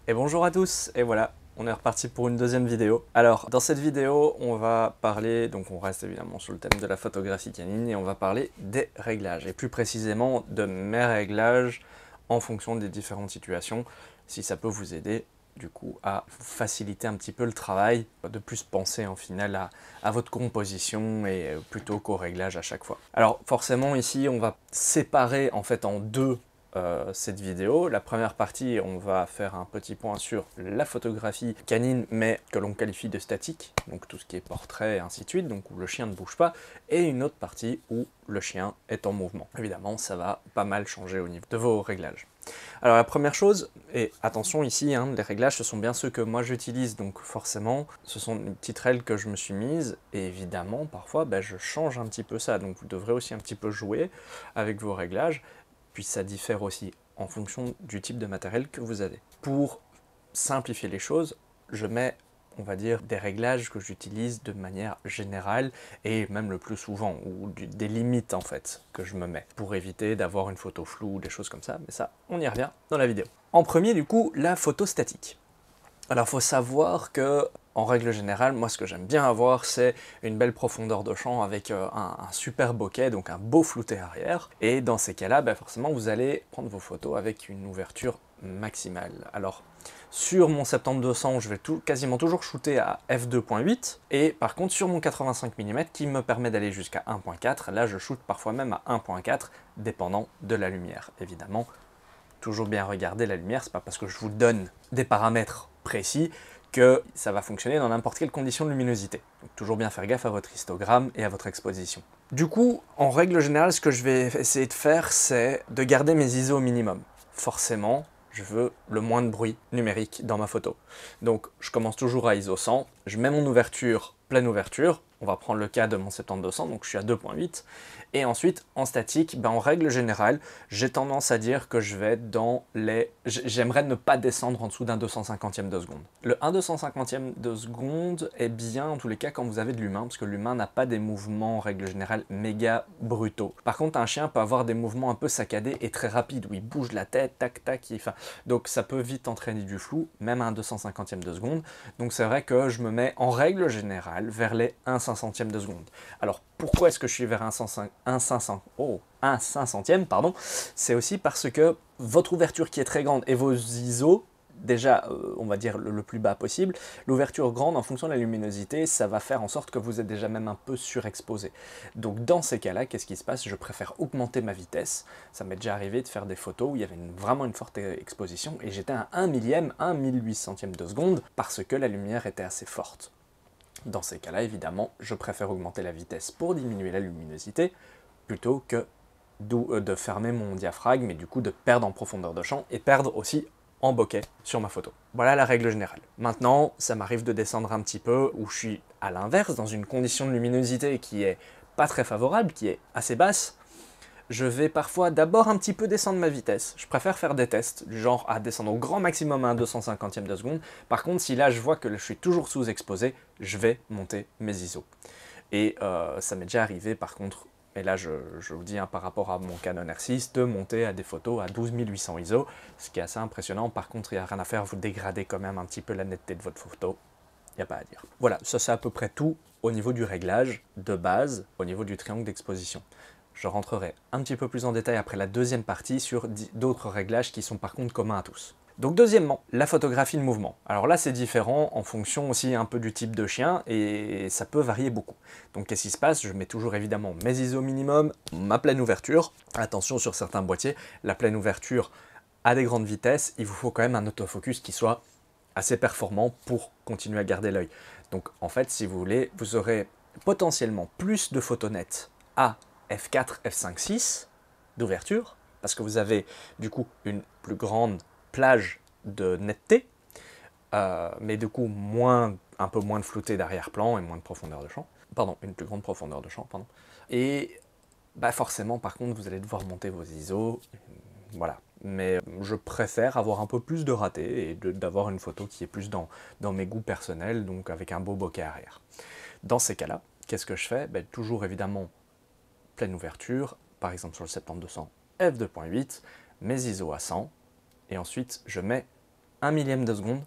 Et bonjour à tous, et voilà, on est reparti pour une deuxième vidéo. Alors, dans cette vidéo, on va parler, donc on reste évidemment sur le thème de la photographie canine, et on va parler des réglages, et plus précisément de mes réglages en fonction des différentes situations, si ça peut vous aider, du coup, à vous faciliter un petit peu le travail, de plus penser en final à votre composition, et plutôt qu'au réglage à chaque fois. Alors, forcément, ici, on va séparer en fait en deux cette vidéo. La première partie, on va faire un petit point sur la photographie canine, mais que l'on qualifie de statique, donc tout ce qui est portrait et ainsi de suite, donc où le chien ne bouge pas, et une autre partie où le chien est en mouvement. Évidemment, ça va pas mal changer au niveau de vos réglages. Alors la première chose, et attention ici, les réglages ce sont bien ceux que moi j'utilise, donc forcément ce sont une petite règle que je me suis mise, et évidemment parfois je change un petit peu ça, donc vous devrez aussi un petit peu jouer avec vos réglages, puis ça diffère aussi en fonction du type de matériel que vous avez. Pour simplifier les choses, je mets, on va dire, des réglages que j'utilise de manière générale et même le plus souvent, ou des limites en fait que je me mets pour éviter d'avoir une photo floue ou des choses comme ça, mais ça, on y revient dans la vidéo. En premier, du coup, la photo statique. Alors, il faut savoir que, en règle générale, moi, ce que j'aime bien avoir, c'est une belle profondeur de champ avec un super bokeh, donc un beau flouté arrière. Et dans ces cas-là, forcément, vous allez prendre vos photos avec une ouverture maximale. Alors, sur mon 70-200, je vais quasiment toujours shooter à f2.8, et par contre, sur mon 85 mm, qui me permet d'aller jusqu'à 1.4, là, je shoot parfois même à 1.4, dépendant de la lumière, évidemment. Toujours bien regarder la lumière, c'est pas parce que je vous donne des paramètres précis que ça va fonctionner dans n'importe quelle condition de luminosité. Donc toujours bien faire gaffe à votre histogramme et à votre exposition. Du coup, en règle générale, ce que je vais essayer de faire, c'est de garder mes ISO au minimum. Forcément, je veux le moins de bruit numérique dans ma photo. Donc je commence toujours à ISO 100, je mets mon ouverture, pleine ouverture, on va prendre le cas de mon 70-200, donc je suis à 2.8, et ensuite, en statique, en règle générale, j'ai tendance à dire que je vais être dans les... J'aimerais ne pas descendre en dessous d'un 250e de seconde. Le 1 250e de seconde est bien, en tous les cas, quand vous avez de l'humain, parce que l'humain n'a pas des mouvements, en règle générale, méga brutaux. Par contre, un chien peut avoir des mouvements un peu saccadés et très rapides, où il bouge la tête, tac, tac, donc ça peut vite entraîner du flou, même à un 250e de seconde. Donc c'est vrai que je me mets, en règle générale, vers les 1 500e de seconde. Alors, pourquoi est-ce que je suis vers un 500e, pardon, c'est aussi parce que votre ouverture qui est très grande et vos ISO, déjà, on va dire le plus bas possible, l'ouverture grande en fonction de la luminosité, ça va faire en sorte que vous êtes déjà même un peu surexposé. Donc dans ces cas-là, qu'est-ce qui se passe? Je préfère augmenter ma vitesse. Ça m'est déjà arrivé de faire des photos où il y avait vraiment une forte exposition et j'étais à 1 millième, 1 1800e de seconde parce que la lumière était assez forte. Dans ces cas-là, évidemment, je préfère augmenter la vitesse pour diminuer la luminosité plutôt que de fermer mon diaphragme et du coup de perdre en profondeur de champ et perdre aussi en bokeh sur ma photo. Voilà la règle générale. Maintenant, ça m'arrive de descendre un petit peu où je suis à l'inverse, dans une condition de luminosité qui est pas très favorable, qui est assez basse. Je vais parfois d'abord un petit peu descendre ma vitesse. Je préfère faire des tests, du genre à descendre au grand maximum à un 250e de seconde. Par contre, si là je vois que je suis toujours sous-exposé, je vais monter mes ISO. Et ça m'est déjà arrivé par contre, et là je vous dis par rapport à mon Canon R6, de monter à des photos à 12 800 ISO, ce qui est assez impressionnant. Par contre, il n'y a rien à faire, vous dégradez quand même un petit peu la netteté de votre photo. Il n'y a pas à dire. Voilà, ça c'est à peu près tout au niveau du réglage de base, au niveau du triangle d'exposition. Je rentrerai un petit peu plus en détail après la deuxième partie sur d'autres réglages qui sont par contre communs à tous. Donc deuxièmement, la photographie de mouvement. Alors là c'est différent en fonction aussi un peu du type de chien et ça peut varier beaucoup. Donc qu'est-ce qui se passe? Je mets toujours évidemment mes ISO minimum, ma pleine ouverture. Attention sur certains boîtiers, la pleine ouverture à des grandes vitesses, il vous faut quand même un autofocus qui soit assez performant pour continuer à garder l'œil. Donc en fait si vous voulez, vous aurez potentiellement plus de photos nettes à f4, f5, 6 d'ouverture, parce que vous avez du coup une plus grande plage de netteté, mais du coup un peu moins de flouté d'arrière-plan et moins de profondeur de champ. Pardon, une plus grande profondeur de champ, pardon. Et forcément, par contre, vous allez devoir monter vos ISO, voilà. Mais je préfère avoir un peu plus de raté et d'avoir une photo qui est plus dans mes goûts personnels, donc avec un beau bokeh arrière. Dans ces cas-là, qu'est-ce que je fais? Toujours évidemment pleine ouverture, par exemple sur le 70-200, f2.8, mes ISO à 100, et ensuite je mets 1 millième de seconde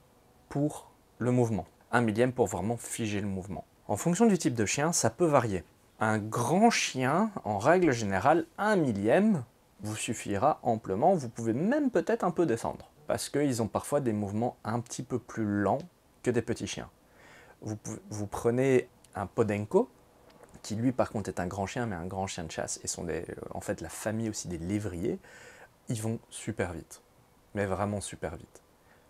pour le mouvement. 1 millième pour vraiment figer le mouvement. En fonction du type de chien, ça peut varier. Un grand chien, en règle générale, 1 millième vous suffira amplement. Vous pouvez même peut-être un peu descendre, parce qu'ils ont parfois des mouvements un petit peu plus lents que des petits chiens. Vous prenez un Podenco, qui lui par contre est un grand chien, mais un grand chien de chasse, et sont en fait la famille aussi des lévriers. Ils vont super vite, mais vraiment super vite.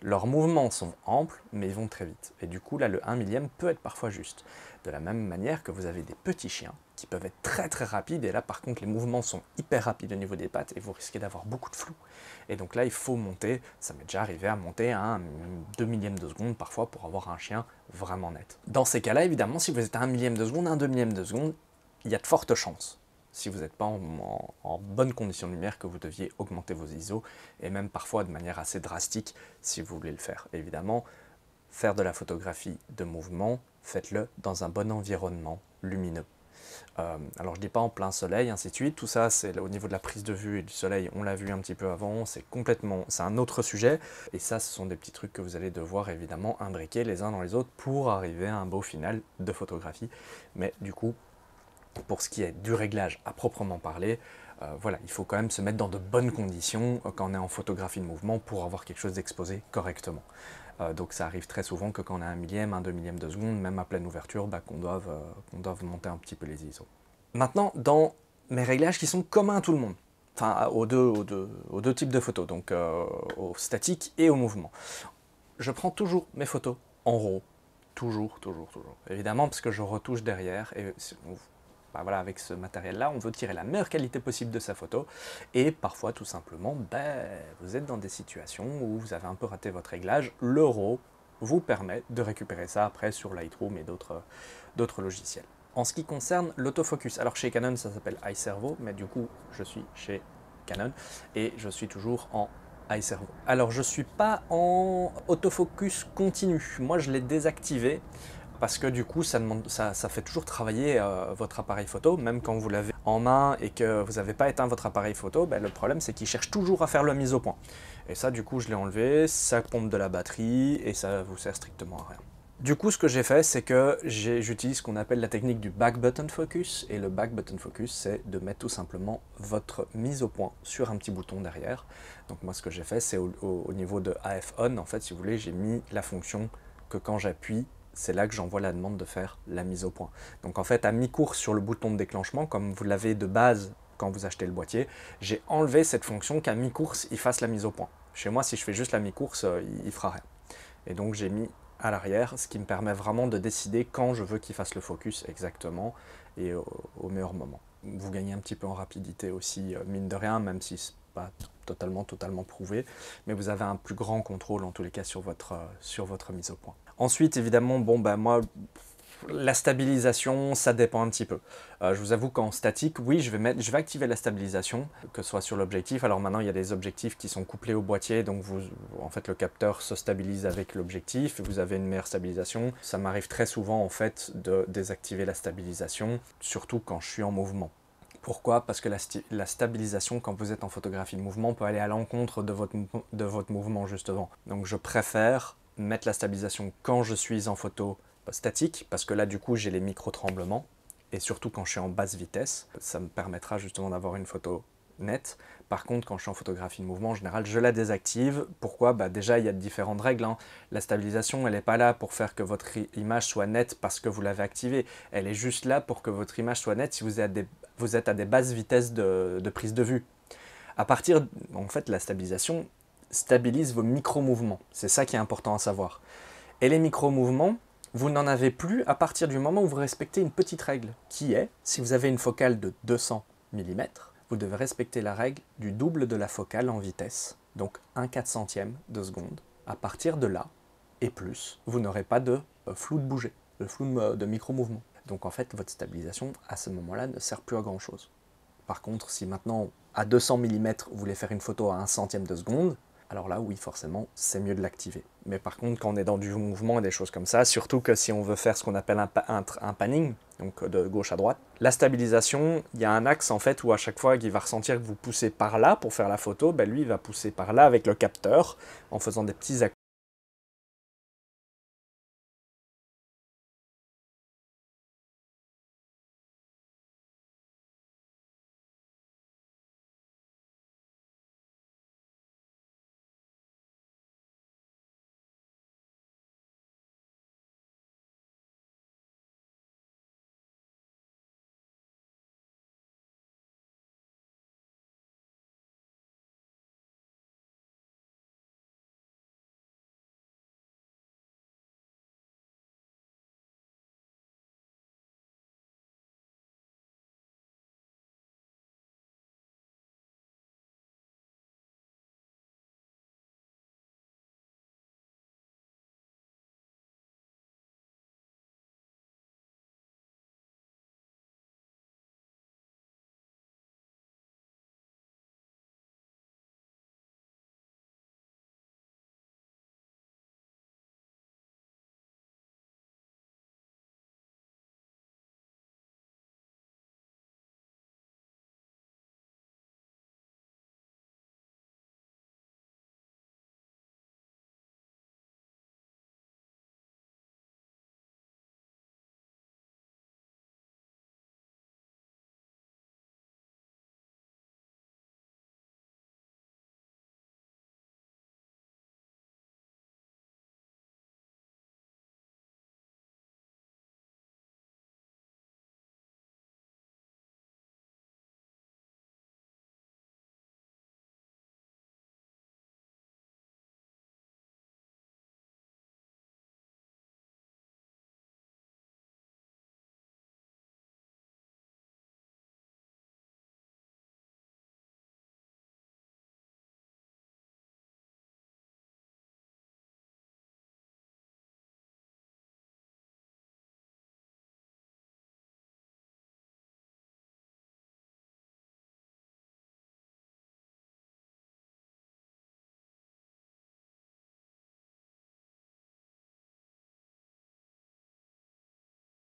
Leurs mouvements sont amples, mais ils vont très vite. Et du coup, là, le 1 millième peut être parfois juste. De la même manière que vous avez des petits chiens qui peuvent être très très rapides, et là, par contre, les mouvements sont hyper rapides au niveau des pattes, et vous risquez d'avoir beaucoup de flou. Et donc là, il faut monter, ça m'est déjà arrivé à monter à un 2 millième de seconde, parfois, pour avoir un chien vraiment net. Dans ces cas-là, évidemment, si vous êtes à 1 millième de seconde, un 2 millième de seconde, il y a de fortes chances, si vous n'êtes pas en bonne condition de lumière, que vous deviez augmenter vos ISO, et même parfois de manière assez drastique si vous voulez le faire. Évidemment, faire de la photographie de mouvement, faites-le dans un bon environnement lumineux. Alors je dis pas en plein soleil, ainsi de suite, tout ça c'est au niveau de la prise de vue et du soleil, on l'a vu un petit peu avant, c'est un autre sujet, et ça ce sont des petits trucs que vous allez devoir évidemment imbriquer les uns dans les autres pour arriver à un beau final de photographie, mais du coup, pour ce qui est du réglage à proprement parler, voilà, il faut quand même se mettre dans de bonnes conditions quand on est en photographie de mouvement pour avoir quelque chose d'exposé correctement. Donc ça arrive très souvent que quand on a 1 millième, un 2 millième de seconde, même à pleine ouverture, qu'on doive monter un petit peu les ISO. Maintenant, dans mes réglages qui sont communs à tout le monde, enfin aux deux types de photos, donc au statique et au mouvement, je prends toujours mes photos en RAW. Toujours. Évidemment, parce que je retouche derrière, et voilà, avec ce matériel-là, on veut tirer la meilleure qualité possible de sa photo, et parfois, tout simplement, vous êtes dans des situations où vous avez un peu raté votre réglage. Le RAW vous permet de récupérer ça après sur Lightroom et d'autres logiciels. En ce qui concerne l'autofocus, alors chez Canon, ça s'appelle iServo, mais du coup, je suis chez Canon, et je suis toujours en iServo. Alors, je ne suis pas en autofocus continu. Moi, je l'ai désactivé parce que du coup, ça fait toujours travailler votre appareil photo, même quand vous l'avez en main et que vous n'avez pas éteint votre appareil photo, le problème c'est qu'il cherche toujours à faire la mise au point. Et ça, du coup, je l'ai enlevé, ça pompe de la batterie et ça vous sert strictement à rien. Du coup, ce que j'ai fait, c'est que j'utilise ce qu'on appelle la technique du back button focus, et le back button focus, c'est de mettre tout simplement votre mise au point sur un petit bouton derrière. Donc moi, ce que j'ai fait, c'est au niveau de AF on, en fait, si vous voulez, j'ai mis la fonction que quand j'appuie, c'est là que j'envoie la demande de faire la mise au point. Donc en fait, à mi-course sur le bouton de déclenchement, comme vous l'avez de base quand vous achetez le boîtier, j'ai enlevé cette fonction qu'à mi-course, il fasse la mise au point. Chez moi, si je fais juste la mi-course, il fera rien. Et donc j'ai mis à l'arrière, ce qui me permet vraiment de décider quand je veux qu'il fasse le focus exactement et au meilleur moment. Vous gagnez un petit peu en rapidité aussi, mine de rien, même si c'est pas totalement prouvé, mais vous avez un plus grand contrôle en tous les cas sur votre mise au point. Ensuite, évidemment, moi, la stabilisation, ça dépend un petit peu. Je vous avoue qu'en statique, oui, je vais activer la stabilisation, que ce soit sur l'objectif. Alors maintenant, il y a des objectifs qui sont couplés au boîtier, donc en fait, le capteur se stabilise avec l'objectif, et vous avez une meilleure stabilisation. Ça m'arrive très souvent, en fait, de désactiver la stabilisation, surtout quand je suis en mouvement. Pourquoi? Parce que la stabilisation, quand vous êtes en photographie de mouvement, peut aller à l'encontre de votre mouvement, justement. Donc je préfère mettre la stabilisation quand je suis en photo statique, parce que là, du coup, j'ai les micro-tremblements, et surtout quand je suis en basse vitesse, ça me permettra justement d'avoir une photo nette. Par contre, quand je suis en photographie de mouvement, en général, je la désactive. Pourquoi? Déjà, il y a différentes règles, hein. La stabilisation, elle n'est pas là pour faire que votre image soit nette parce que vous l'avez activée. Elle est juste là pour que votre image soit nette si vous êtes à des basses vitesses de prise de vue. En fait, la stabilisation stabilise vos micro-mouvements. C'est ça qui est important à savoir. Et les micro-mouvements, vous n'en avez plus à partir du moment où vous respectez une petite règle, qui est, si vous avez une focale de 200 mm, vous devez respecter la règle du double de la focale en vitesse, donc 1/400 de seconde. À partir de là, et plus, vous n'aurez pas de flou de bouger, de flou de micro-mouvement. Donc en fait, votre stabilisation, à ce moment-là, ne sert plus à grand-chose. Par contre, si maintenant, à 200 mm, vous voulez faire une photo à 1/100 de seconde, alors là, oui, forcément, c'est mieux de l'activer. Mais par contre, quand on est dans du mouvement et des choses comme ça, surtout que si on veut faire ce qu'on appelle un panning, donc de gauche à droite, la stabilisation, il y a un axe en fait où à chaque fois qu'il va ressentir que vous poussez par là pour faire la photo, lui, il va pousser par là avec le capteur en faisant des petits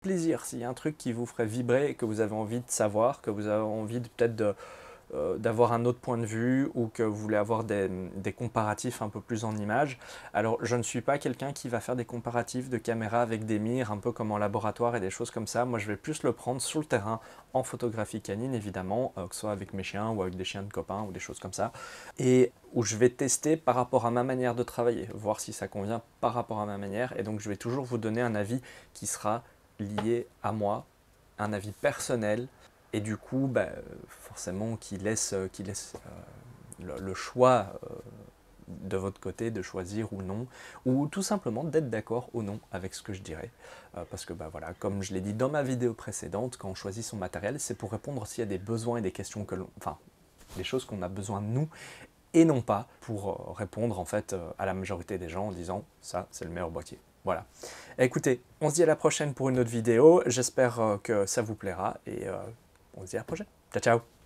plaisir, s'il y a un truc qui vous ferait vibrer, que vous avez envie de savoir, que vous avez envie peut-être d'avoir un autre point de vue ou que vous voulez avoir des comparatifs un peu plus en images. Alors je ne suis pas quelqu'un qui va faire des comparatifs de caméras avec des mires un peu comme en laboratoire et des choses comme ça. Moi je vais plus le prendre sur le terrain en photographie canine évidemment, que ce soit avec mes chiens ou avec des chiens de copains ou des choses comme ça, et où je vais tester par rapport à ma manière de travailler, voir si ça convient par rapport à ma manière, et donc je vais toujours vous donner un avis qui sera lié à moi, un avis personnel, et du coup, forcément, qui laisse le choix de votre côté de choisir ou non, ou tout simplement d'être d'accord ou non avec ce que je dirais. Parce que voilà, comme je l'ai dit dans ma vidéo précédente, quand on choisit son matériel, c'est pour répondre aussi à des besoins et des questions des choses qu'on a besoin de nous, et non pas pour répondre en fait à la majorité des gens en disant ça c'est le meilleur boîtier. Voilà. Écoutez, on se dit à la prochaine pour une autre vidéo. J'espère que ça vous plaira et on se dit à la prochaine. Ciao, ciao!